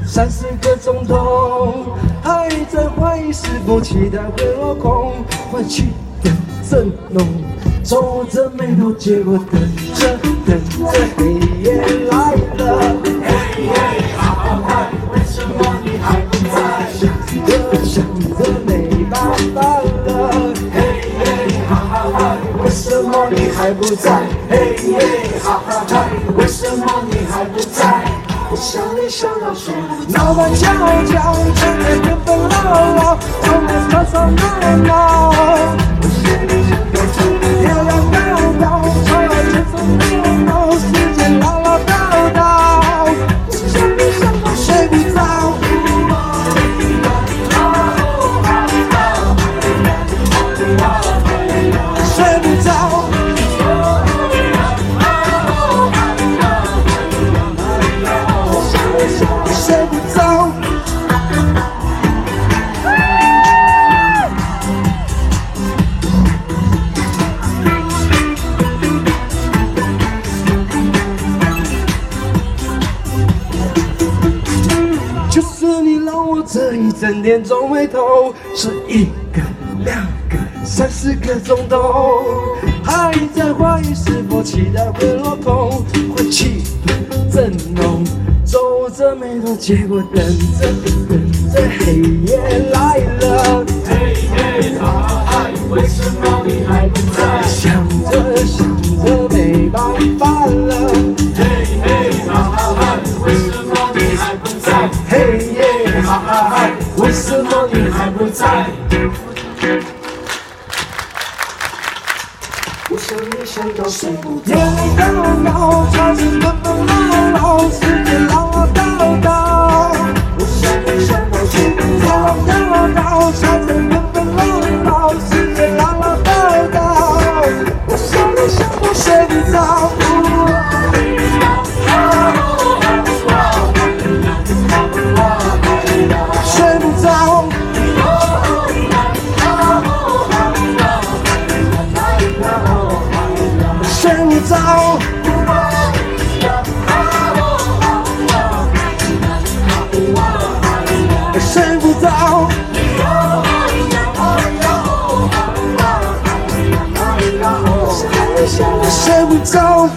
30个钟头，还在怀疑是否期待会落空，换气的震动，皱着眉头，结果等着黑夜来了。嘿嘿，好好嗨，为什么你还不在？想着没办法了。嘿嘿，好好嗨，为什么你还不在？嘿嘿，好好嗨，为什么你还不在？我想你想到睡不着，脑袋敲敲，真的纷纷扰扰，从来吵吵闹闹。我想你想到睡，月亮高高，吵了牵手闹闹，时间唠唠叨叨。我想你想到睡不着，睡不着。睡不着，就是你让我这一整天皱眉头，是1个、2个、30个钟头，还在怀疑是否期待会落空，会气震动。皱着眉头，结果等着黑夜来了。嘿嘿，好好嗨，为什么你还不在？想着没办法了。嘿嘿，好好嗨，为什么你还不在？嘿耶，好好嗨，为什么你还不在？我想你想到睡不着，夜里高高，吵着纷纷扰扰，时间唠唠叨叨。我想你想到睡不着，唠唠吵着纷纷扰扰，时间唠唠叨叨。我想你想到睡不着，睡不着。睡不着，睡不着，睡不着。